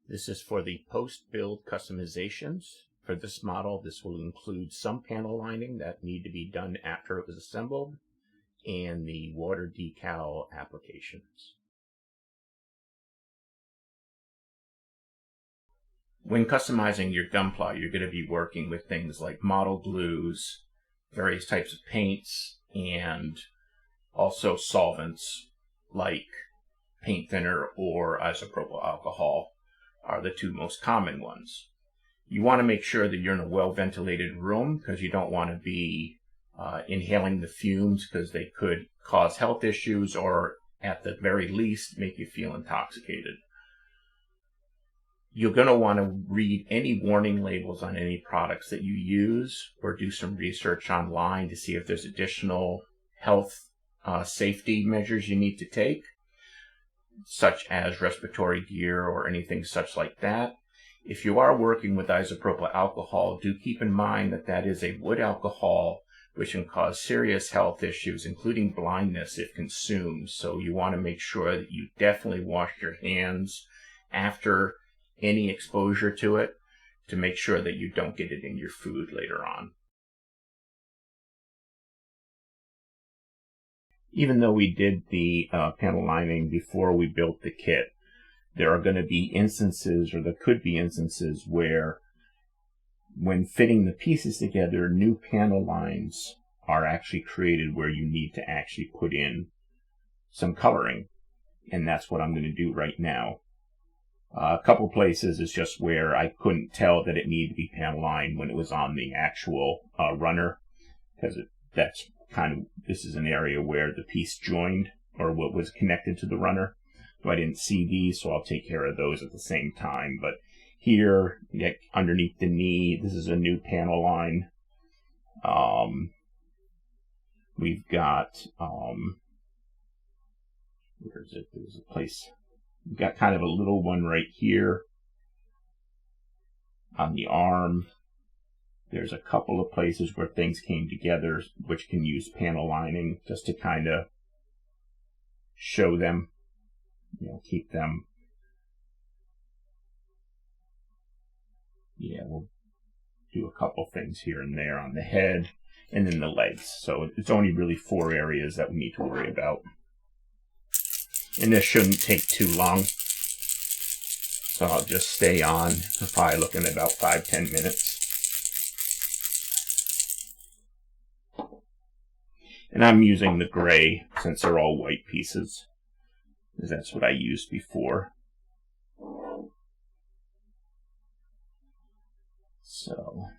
This is for the post-build customizations. For this model, this will include some panel lining that need to be done after it was assembled and the water decal applications. When customizing your Gunpla, you're going to be working with things like model glues, various types of paints, and also solvents like paint thinner or isopropyl alcohol are the two most common ones. You want to make sure that you're in a well-ventilated room because you don't want to be inhaling the fumes because they could cause health issues or at the very least make you feel intoxicated. You're going to want to read any warning labels on any products that you use or do some research online to see if there's additional health safety measures you need to take, such as respiratory gear or anything such like that. If you are working with isopropyl alcohol, do keep in mind that that is a wood alcohol which can cause serious health issues, including blindness if consumed. So you want to make sure that you definitely wash your hands after any exposure to it to make sure that you don't get it in your food later on. Even though we did the panel lining before we built the kit, there are going to be instances, or there could be instances, where when fitting the pieces together, new panel lines are actually created where you need to actually put in some coloring. And that's what I'm going to do right now. A couple places is just where I couldn't tell that it needed to be panel lined when it was on the actual runner, because that's kind of, this is an area where the piece joined or what was connected to the runner. So I didn't see these, so I'll take care of those at the same time. But here, underneath the knee, this is a new panel line. We've got, where is it? There's a place. We've got kind of a little one right here on the arm. There's a couple of places where things came together, which can use panel lining just to kind of show them, keep them. Yeah, we'll do a couple things here and there on the head and then the legs. So it's only really 4 areas that we need to worry about. And this shouldn't take too long. So I'll just stay on. I'm probably looking at about 5-10 minutes. And I'm using the gray since they're all white pieces, because that's what I used before. So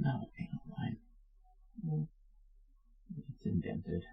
not a panel line. It's indented.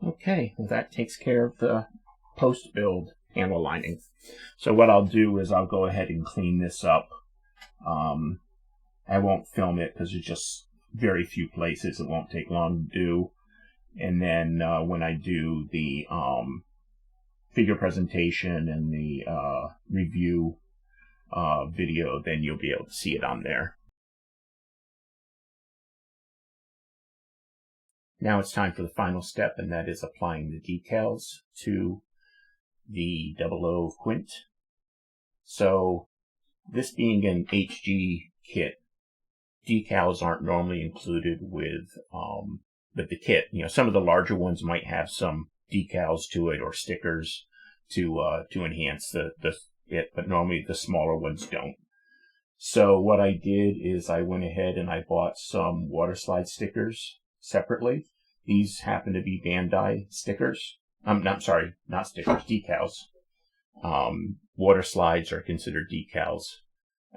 Okay, well that takes care of the post-build panel lining. So what I'll do is I'll go ahead and clean this up. I won't film it because there's just very few places. It won't take long to do. And then when I do the figure presentation and the review video, then you'll be able to see it on there. Now it's time for the final step, and that is applying the decals to the 00 Quint. So this being an HG kit, decals aren't normally included with the kit. You know, some of the larger ones might have some decals to it or stickers to enhance it, but normally the smaller ones don't. So what I did is I went ahead and I bought some water slide stickers separately. These happen to be Bandai stickers. I'm sorry, not stickers, decals. Water slides are considered decals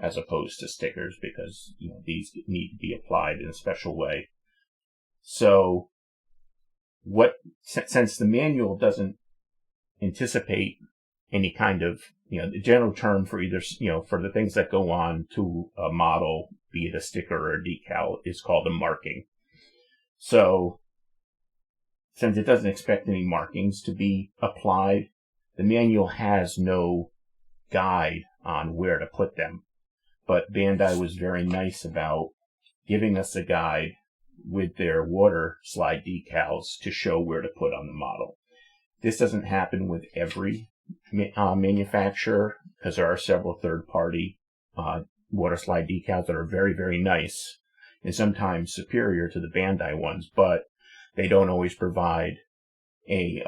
as opposed to stickers because, you know, these need to be applied in a special way. So since the manual doesn't anticipate any kind of, you know, the general term for either, you know, for the things that go on to a model, be it a sticker or a decal, is called a marking. So since it doesn't expect any markings to be applied, the manual has no guide on where to put them. But Bandai was very nice about giving us a guide with their water slide decals to show where to put on the model. This doesn't happen with every manufacturer because there are several third-party water slide decals that are very, very nice and sometimes superior to the Bandai ones, but they don't always provide a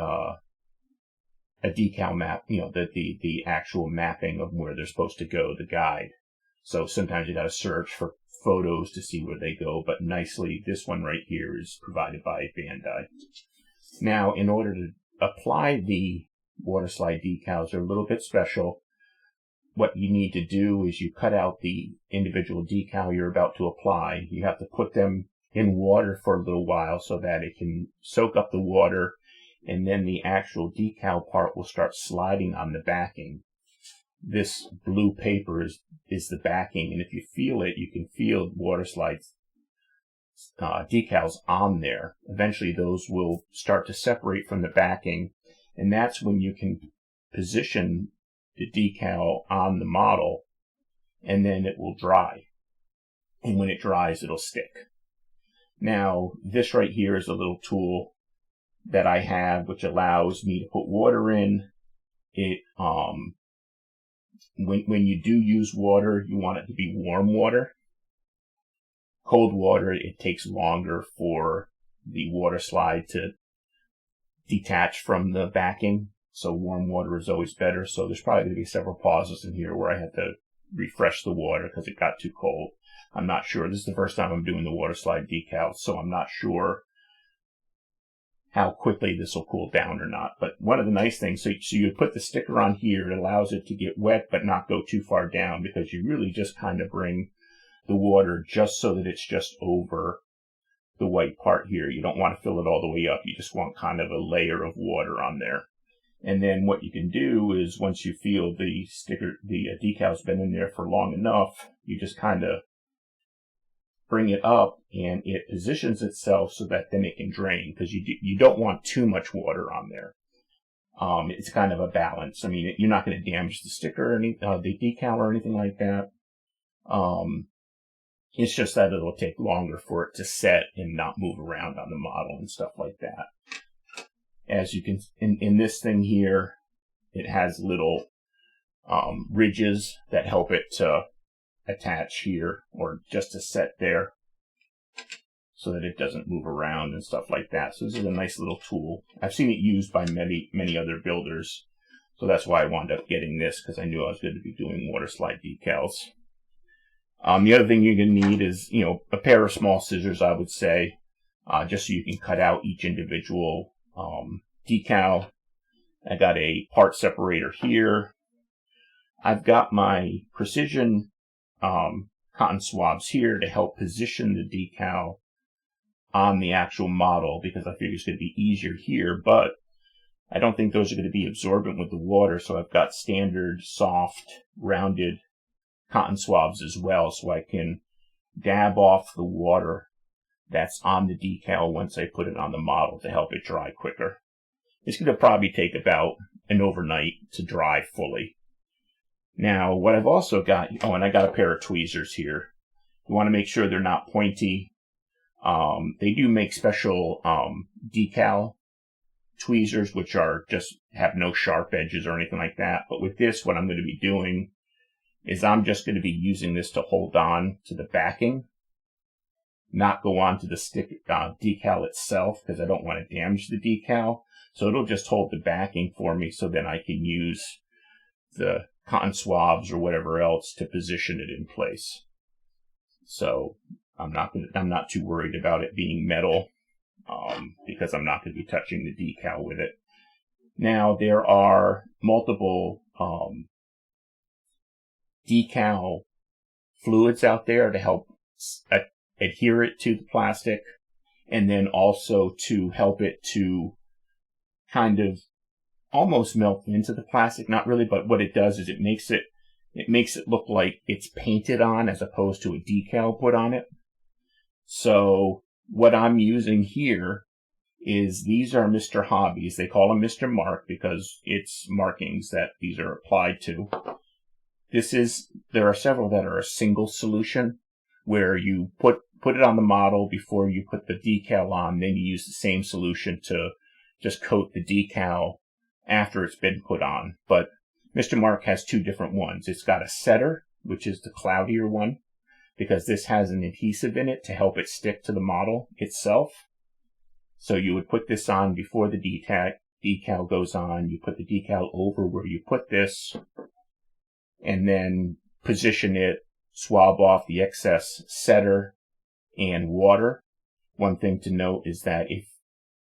decal map, you know, the actual mapping of where they're supposed to go, the guide. So sometimes you got to search for photos to see where they go, but nicely, this one right here is provided by Bandai. Now, in order to apply the water slide decals, they're a little bit special. What you need to do is you cut out the individual decal you're about to apply. You have to put them in water for a little while so that it can soak up the water, and then the actual decal part will start sliding on the backing. This blue paper is the backing, and if you feel it, you can feel water slides decals on there, eventually those will start to separate from the backing, and that's when you can position the decal on the model, and then it will dry. And when it dries, it'll stick. Now, this right here is a little tool that I have, which allows me to put water in. It when you do use water, you want it to be warm water. Cold water, it takes longer for the water slide to detach from the backing, so warm water is always better. So there's probably going to be several pauses in here where I had to refresh the water because it got too cold. I'm not sure. This is the first time I'm doing the water slide decals, so I'm not sure how quickly this will cool down or not. But one of the nice things, so you put the sticker on here, it allows it to get wet but not go too far down, because you really just kind of bring the water just so that it's just over the white part here. You don't want to fill it all the way up. You just want kind of a layer of water on there. And then what you can do is, once you feel the decal's been in there for long enough, you just kind of bring it up and it positions itself so that then it can drain, because you don't want too much water on there. It's kind of a balance. I mean, you're not going to damage the sticker or the decal or anything like that. It's just that it'll take longer for it to set and not move around on the model and stuff like that. As you can, in this thing here, it has little ridges that help it to attach here, or just to set there, so that it doesn't move around and stuff like that. So this is a nice little tool. I've seen it used by many other builders, so that's why I wound up getting this, because I knew I was going to be doing water slide decals. The other thing you're going to need is, a pair of small scissors, I would say, just so you can cut out each individual decal. I got a part separator here. I've got my precision cotton swabs here to help position the decal on the actual model, because I figure it's going to be easier here, but I don't think those are going to be absorbent with the water, so I've got standard, soft, rounded cotton swabs as well, so I can dab off the water that's on the decal once I put it on the model to help it dry quicker. It's going to probably take about an overnight to dry fully. Now, what I've also got, and I got a pair of tweezers here. You want to make sure they're not pointy. They do make special decal tweezers, which are just have no sharp edges or anything like that. But with this, what I'm going to be doing is I'm just going to be using this to hold on to the backing, not go on to the decal itself, because I don't want to damage the decal. So it'll just hold the backing for me, so then I can use the cotton swabs or whatever else to position it in place. So I'm not too worried about it being metal, because I'm not going to be touching the decal with it. Now, there are multiple decal fluids out there to help adhere it to the plastic, and then also to help it to kind of almost melt into the plastic. Not really, but what it does is it makes it look like it's painted on as opposed to a decal put on it. So what I'm using here is, these are Mr. Hobbies. They call them Mr. Mark because it's markings that these are applied to. There are several that are a single solution, where you put it on the model before you put the decal on, then you use the same solution to just coat the decal after it's been put on. But Mr. Mark has two different ones. It's got a setter, which is the cloudier one, because this has an adhesive in it to help it stick to the model itself. So you would put this on before the decal goes on. You put the decal over where you put this, and then position it, swab off the excess setter and water. One thing to note is that if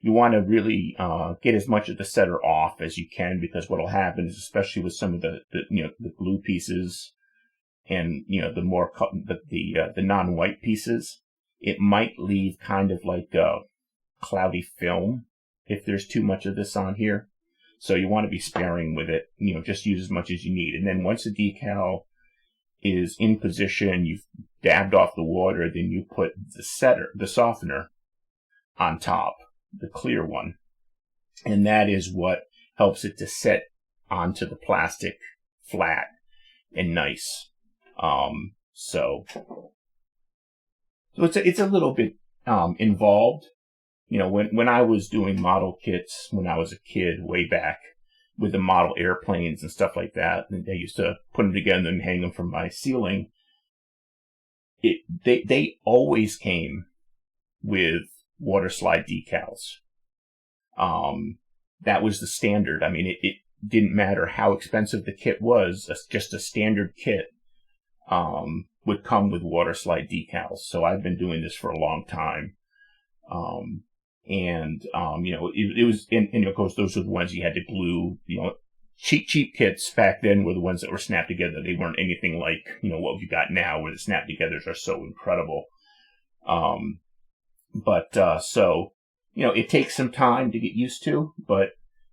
you want to really get as much of the setter off as you can, because what will happen is, especially with some of the glue pieces and the non-white pieces, it might leave kind of like a cloudy film if there's too much of this on here. So you want to be sparing with it. Just use as much as you need. And then once the decal is in position, you've dabbed off the water, then you put the softener on top, the clear one. And that is what helps it to set onto the plastic flat and nice. So it's a little bit involved. You know, when I was doing model kits when I was a kid way back with the model airplanes and stuff like that, and I used to put them together and hang them from my ceiling. They always came with water slide decals. That was the standard. I mean, it didn't matter how expensive the kit was. Just a standard kit would come with water slide decals. So I've been doing this for a long time. You know, it was, and of course, those were the ones you had to glue. You know, cheap kits back then were the ones that were snapped together. They weren't anything like, you know, what we've got now, where the snap togethers are so incredible. So, you know, it takes some time to get used to, but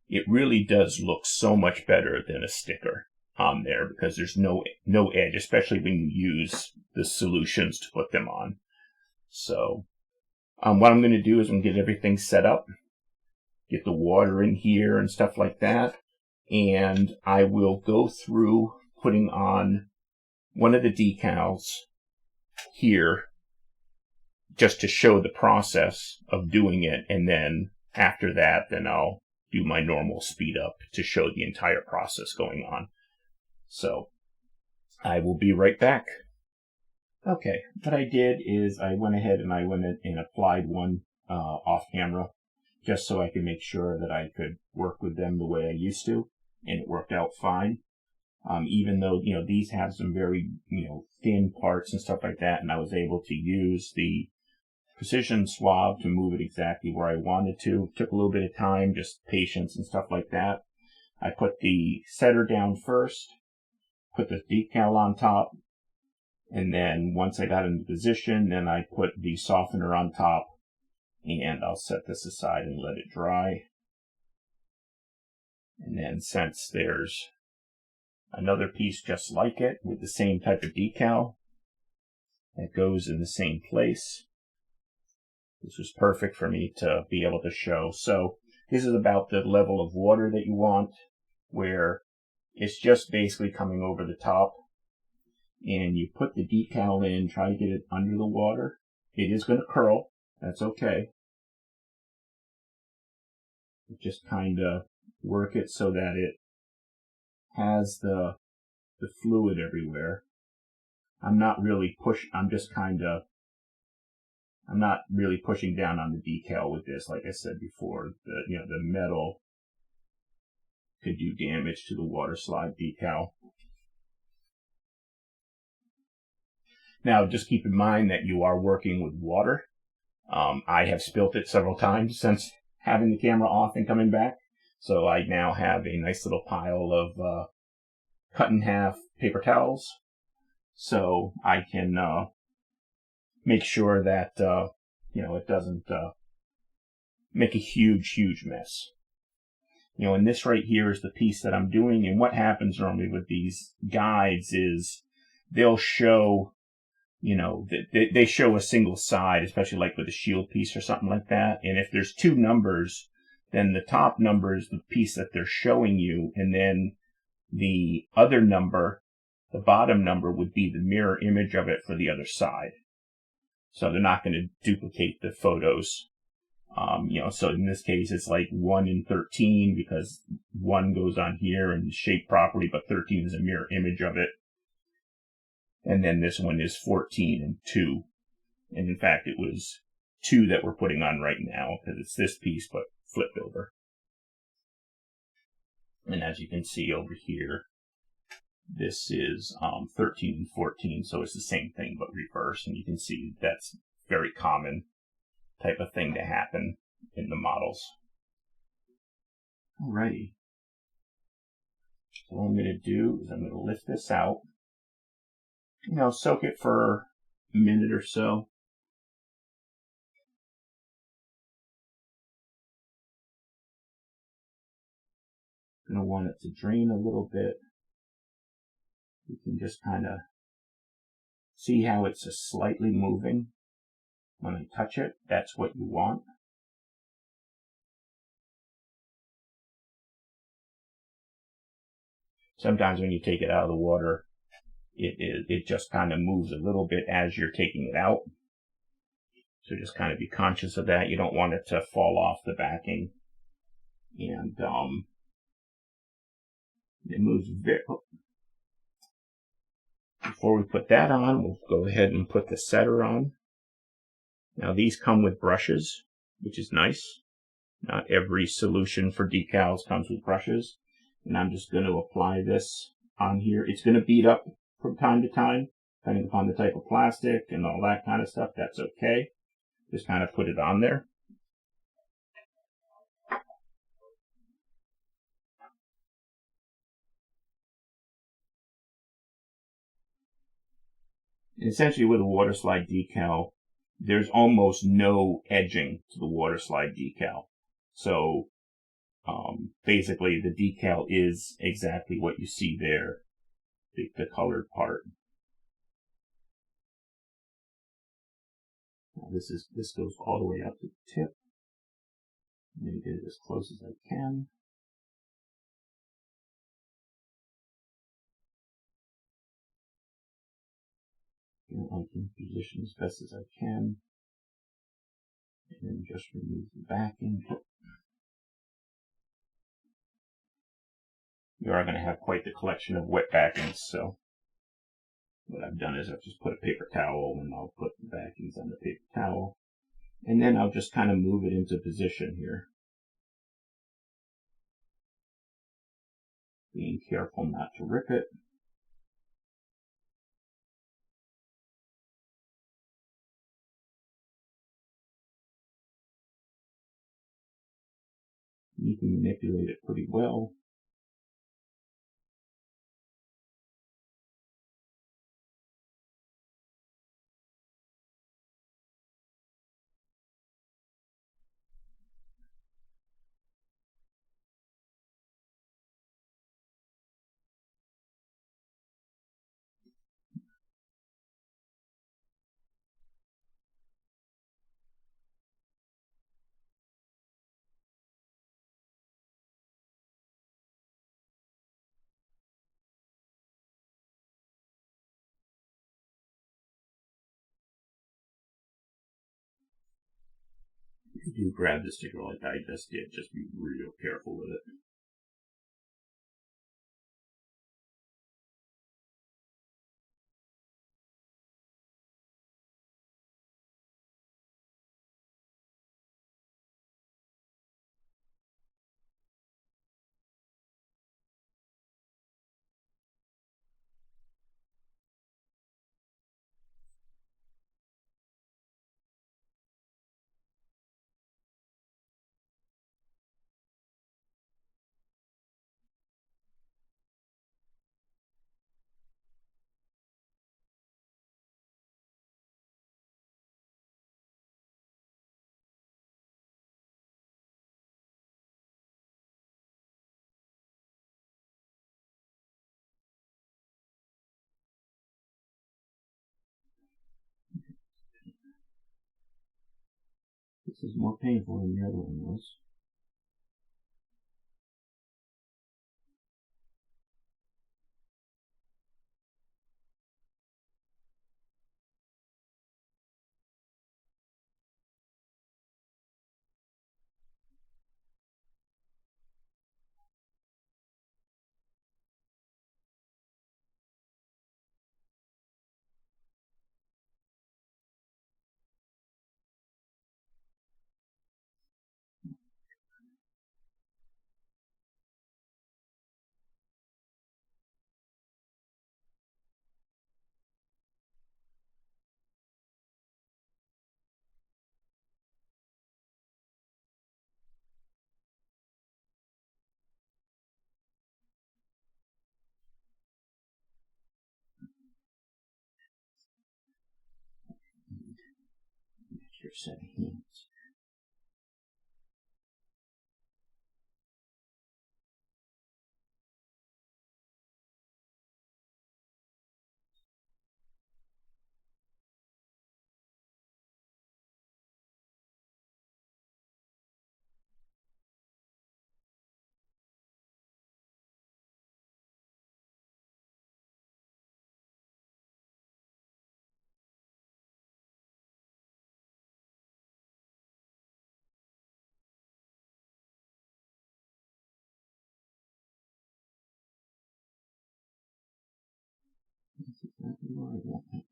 it really does look so much better than a sticker on there, because there's no edge, especially when you use the solutions to put them on. So, what I'm going to do is I'm going to get everything set up, get the water in here and stuff like that, and I will go through putting on one of the decals here just to show the process of doing it, and then after that, then I'll do my normal speed up to show the entire process going on. So I will be right back. Okay, what I did is I went ahead and applied one off camera, just so I could make sure that I could work with them the way I used to, and it worked out fine. Even though, you know, these have some very, you know, thin parts and stuff like that, and I was able to use the precision swab to move it exactly where I wanted to. It took a little bit of time, just patience and stuff like that. I put the setter down first, put the decal on top, and then once I got into position, then I put the softener on top, and I'll set this aside and let it dry. And then since there's another piece just like it with the same type of decal that goes in the same place, this was perfect for me to be able to show. So this is about the level of water that you want, where it's just basically coming over the top. And you put the decal in, try to get it under the water. It is going to curl. That's okay. Just kind of work it so that it has the fluid everywhere. I'm not really pushing down on the decal with this. Like I said before, the metal could do damage to the water slide decal. Now, just keep in mind that you are working with water. I have spilt it several times since having the camera off and coming back. So I now have a nice little pile of cut in half paper towels. So I can make sure that, it doesn't make a huge mess. You know, and this right here is the piece that I'm doing. And what happens normally with these guides is they'll show, they show a single side, especially like with a shield piece or something like that. And if there's two numbers, then the top number is the piece that they're showing you. And then the other number, the bottom number, would be the mirror image of it for the other side. So they're not going to duplicate the photos. So in this case, it's like 1 and 13 because 1 goes on here and shaped properly, but 13 is a mirror image of it. And then this one is 14 and 2. And in fact, it was 2 that we're putting on right now because it's this piece, but flipped over. And as you can see over here, this is 13 and 14, so it's the same thing but reverse. And you can see that's very common type of thing to happen in the models. Alrighty. So what I'm going to do is I'm going to lift this out. Soak it for a minute or so. Going to want it to drain a little bit. You can just kind of See how it's just slightly moving when I touch it? That's what you want. Sometimes when you take it out of the water, it just kind of moves a little bit as you're taking it out. So just kind of be conscious of that. You don't want it to fall off the backing. And it moves very... Before we put that on, we'll go ahead and put the setter on. Now these come with brushes, which is nice. Not every solution for decals comes with brushes. And I'm just going to apply this on here. It's going to bead up from time to time, depending upon the type of plastic and all that kind of stuff. That's okay. Just kind of put it on there. And essentially with a water slide decal, there's almost no edging to the water slide decal. So basically the decal is exactly what you see there, the colored part. Now this goes all the way up to the tip. I'm going to get it as close as I can. I can position as best as I can. And then just remove the backing. You are going to have quite the collection of wet backings, so what I've done is I've just put a paper towel and I'll put the backings on the paper towel. And then I'll just kind of move it into position here. Being careful not to rip it. You can manipulate it pretty well. If you do grab the sticker like I just did, just be real careful with it. This is more painful than the other one was. Your set of hands. exactly where I want it.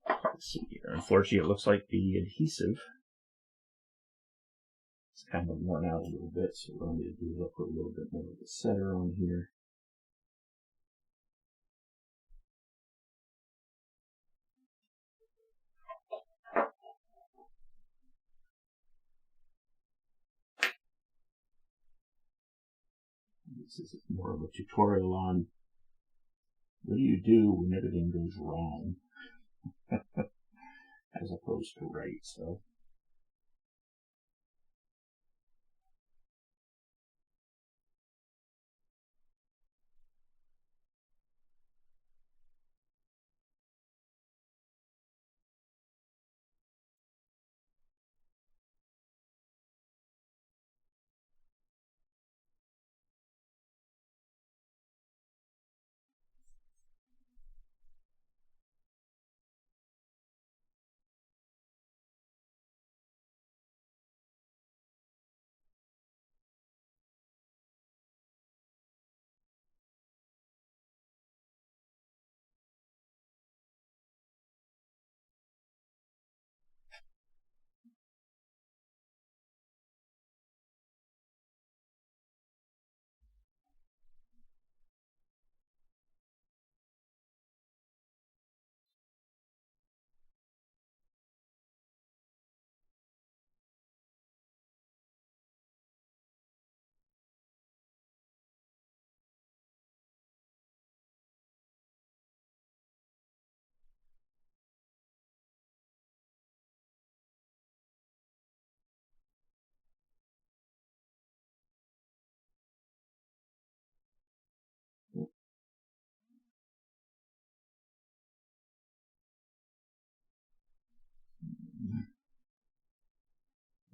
Let's see here. Unfortunately, it looks like the adhesive is kind of worn out a little bit, so what I'm going to do is I'll put a little bit more of a setter on here. This is more of a tutorial on what do you do when everything goes wrong, as opposed to right. So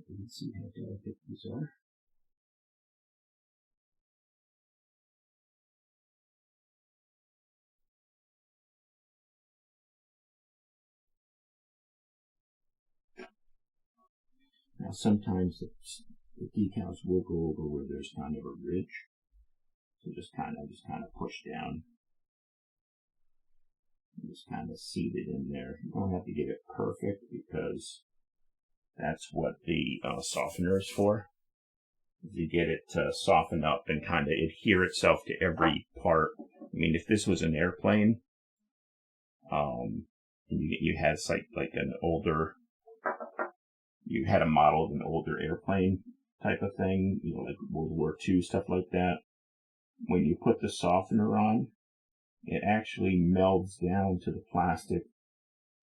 you can see how delicate these are. Now sometimes the decals will go over where there's kind of a ridge, so just kind of push down, and just kind of seat it in there. You don't have to get it perfect because that's what the softener is for. You get it to soften up and kind of adhere itself to every part. I mean, if this was an airplane, and you had like an older, you had a model of an older airplane type of thing, you know, like World War II, stuff like that. When you put the softener on, it actually melds down to the plastic,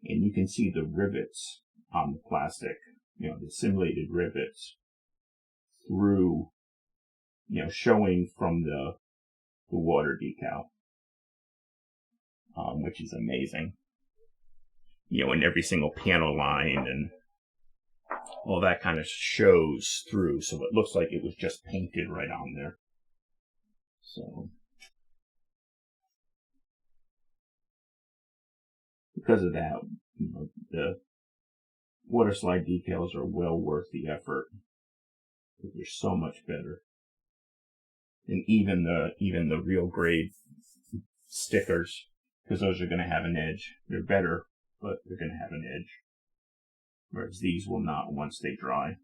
and you can see the rivets on the plastic, you know, the simulated rivets through, you know, showing from the water decal, which is amazing. You know, in every single panel line and all that kind of shows through, so it looks like it was just painted right on there. So because of that, you know, the water slide decals are well worth the effort. They're so much better. And even the real grade stickers, because those are going to have an edge. They're better, but they're going to have an edge. Whereas these will not once they dry.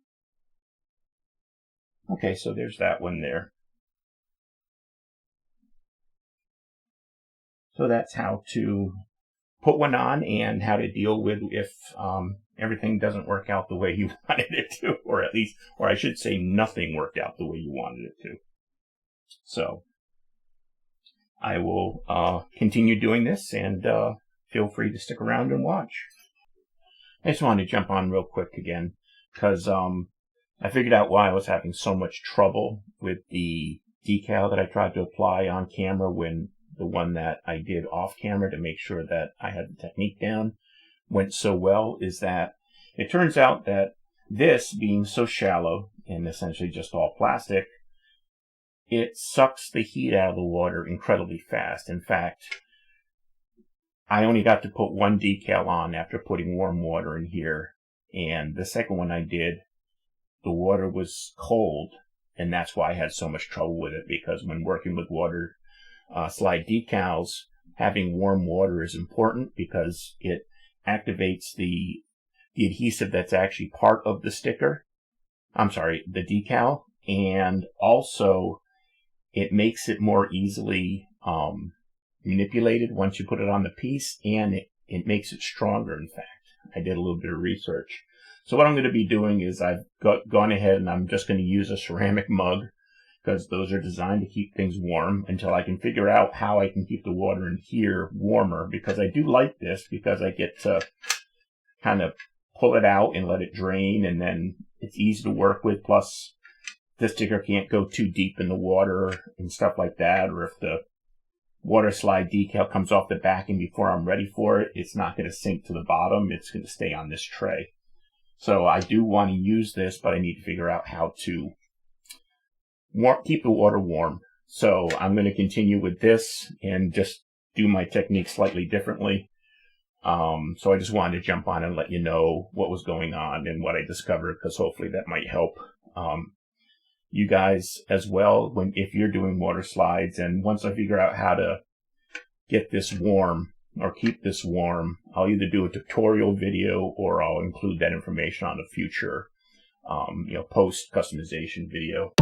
Okay, so there's that one there. So that's how to put one on and how to deal with if everything doesn't work out the way you wanted it to, or at least, or I should say nothing worked out the way you wanted it to. So I will continue doing this, and feel free to stick around and watch. I just wanted to jump on real quick again because I figured out why I was having so much trouble with the decal that I tried to apply on camera when the one that I did off camera to make sure that I had the technique down went so well, is that it turns out that this being so shallow and essentially just all plastic, it sucks the heat out of the water incredibly fast. In fact, I only got to put one decal on after putting warm water in here, and the second one I did, the water was cold, and that's why I had so much trouble with it, because when working with water slide decals, having warm water is important because it activates the adhesive that's actually part of the sticker. I'm sorry, the decal, and also it makes it more easily manipulated once you put it on the piece, and it makes it stronger. In fact, I did a little bit of research. So what I'm going to be doing is I've gone ahead and I'm just going to use a ceramic mug, because those are designed to keep things warm, until I can figure out how I can keep the water in here warmer, because I do like this because I get to kind of pull it out and let it drain, and then it's easy to work with. Plus, the sticker can't go too deep in the water and stuff like that, or if the water slide decal comes off the backing before I'm ready for it, it's not going to sink to the bottom. It's going to stay on this tray. So I do want to use this, but I need to figure out how to keep the water warm. So I'm going to continue with this and just do my technique slightly differently. So I just wanted to jump on and let you know what was going on and what I discovered, because hopefully that might help you guys as well if you're doing water slides. And once I figure out how to get this warm or keep this warm, I'll either do a tutorial video or I'll include that information on a future post customization video.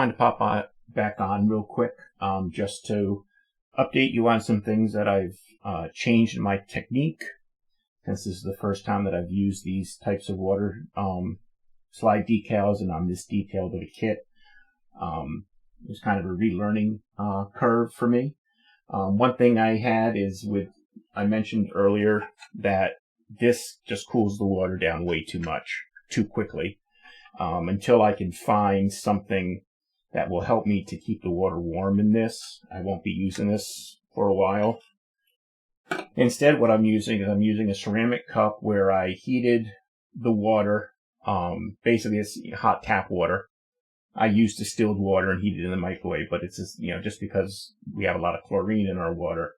wanted to pop back on real quick just to update you on some things that I've changed in my technique, since this is the first time that I've used these types of water slide decals and on this detailed of a kit. It was kind of a relearning curve for me. One thing I had is I mentioned earlier that this just cools the water down way too quickly. Until I can find something that will help me to keep the water warm in this, I won't be using this for a while. Instead, what I'm using is a ceramic cup where I heated the water. Basically, it's hot tap water. I use distilled water and heat it in the microwave, but it's just because we have a lot of chlorine in our water.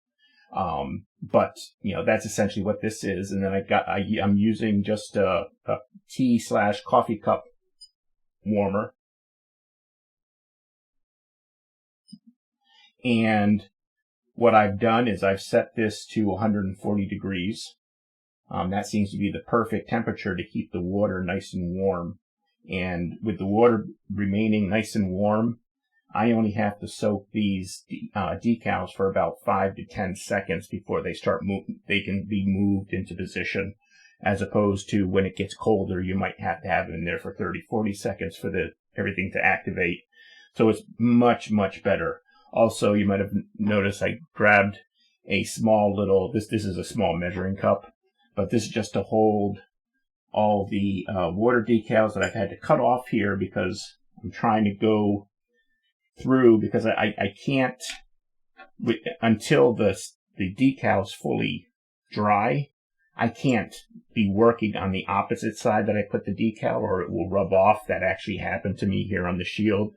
But that's essentially what this is. And then I'm using just a tea/coffee cup warmer. And what I've done is I've set this to 140 degrees. That seems to be the perfect temperature to keep the water nice and warm. And with the water remaining nice and warm, I only have to soak these decals for about 5 to 10 seconds before they they can be moved into position, as opposed to when it gets colder, you might have to have it in there for 30-40 seconds for everything to activate. So it's much, much better. Also, you might have noticed I grabbed a small little, this is a small measuring cup, but this is just to hold all the water decals that I've had to cut off here because I'm trying to go through, because I can't, until the decal's fully dry, I can't be working on the opposite side that I put the decal, or it will rub off. That actually happened to me here on the shield.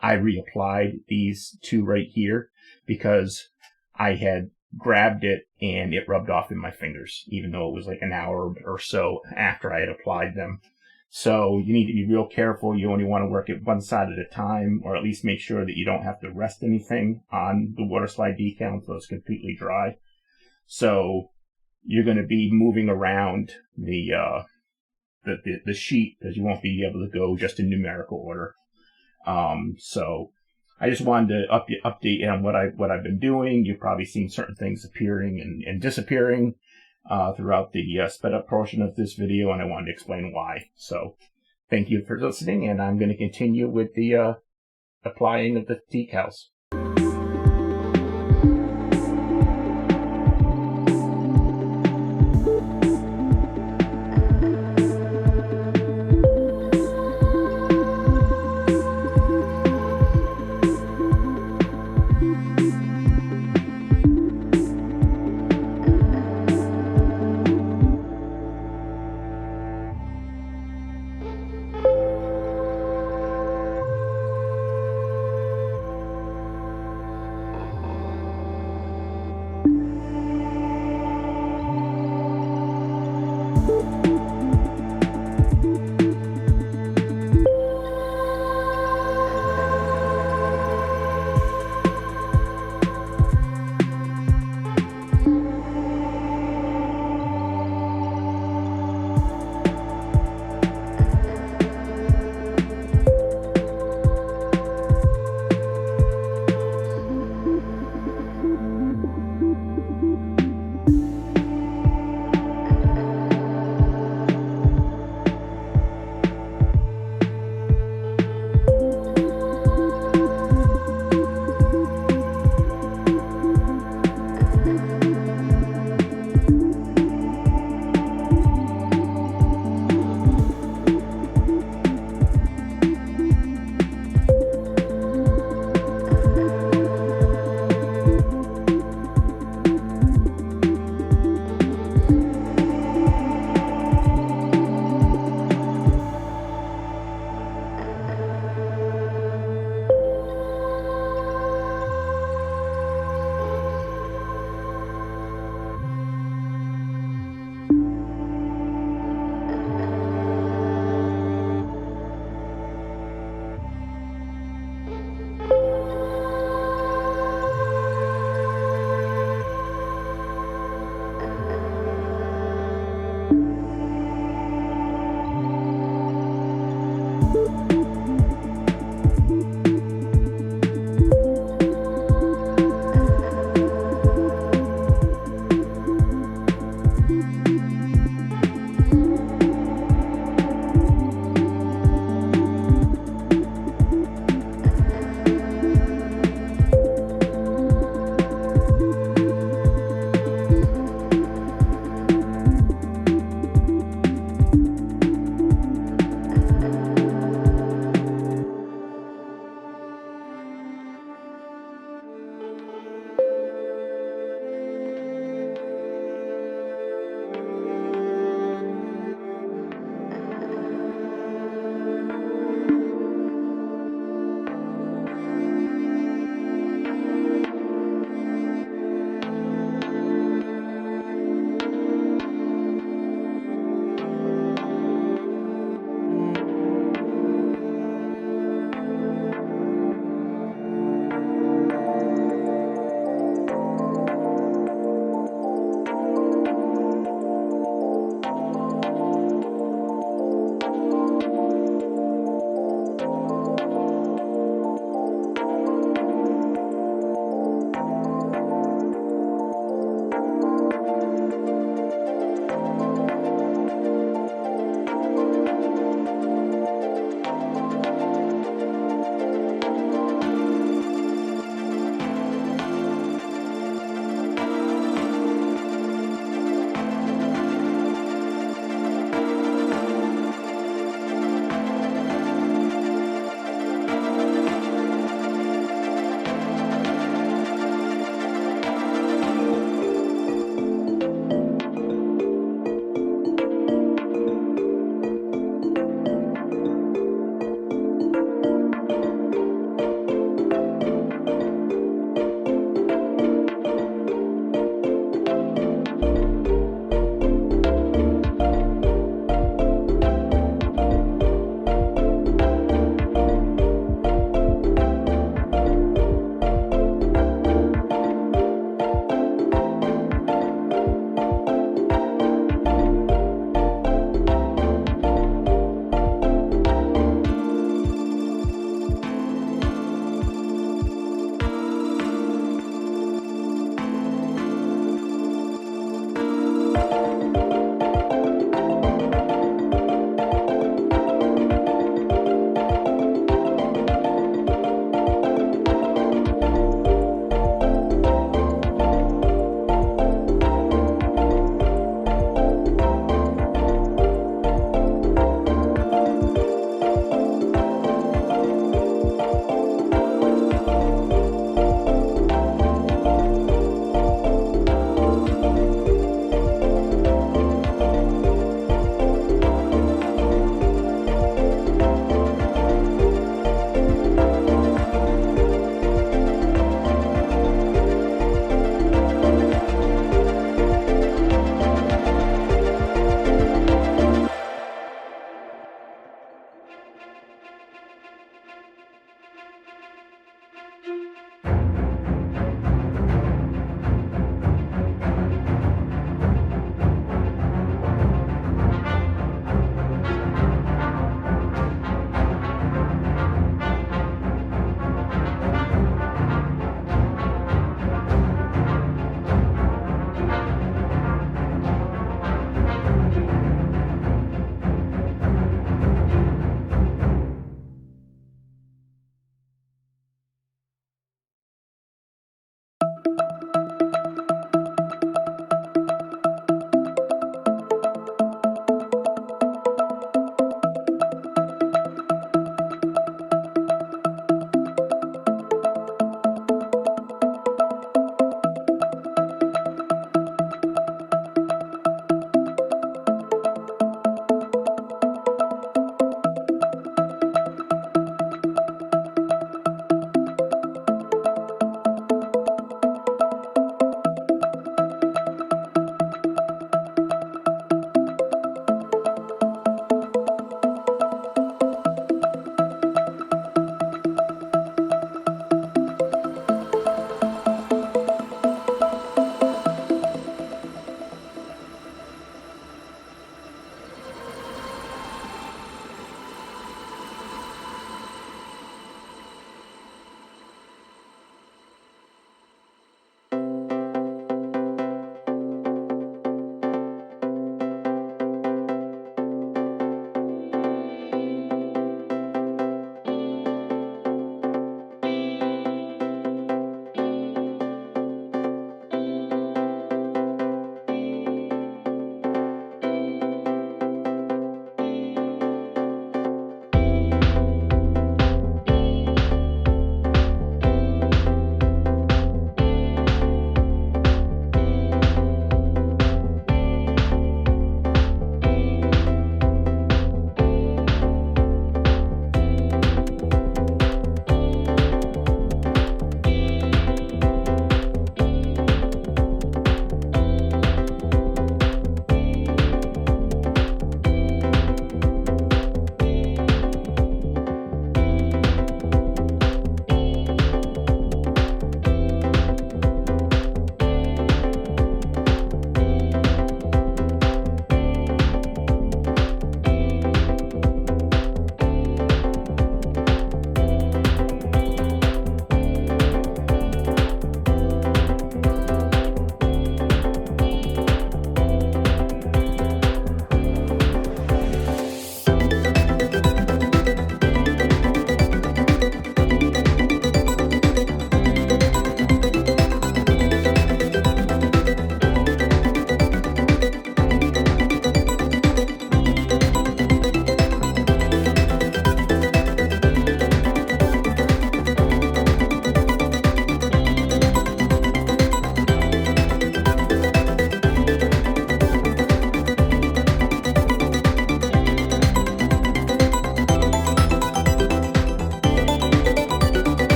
I reapplied these two right here because I had grabbed it and it rubbed off in my fingers, even though it was like an hour or so after I had applied them. So you need to be real careful. You only want to work it one side at a time, or at least make sure that you don't have to rest anything on the water slide decal until it's completely dry. So you're going to be moving around the sheet, because you won't be able to go just in numerical order. So I just wanted to update on what I've been doing. You've probably seen certain things appearing and disappearing throughout the sped up portion of this video, and I wanted to explain why. So thank you for listening, and I'm going to continue with the applying of the decals.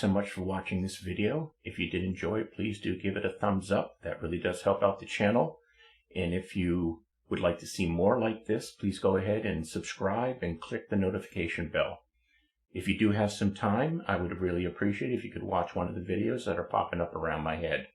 so much for watching this video. If you did enjoy it, please do give it a thumbs up. That really does help out the channel. And if you would like to see more like this, please go ahead and subscribe and click the notification bell. If you do have some time, I would really appreciate it if you could watch one of the videos that are popping up around my head.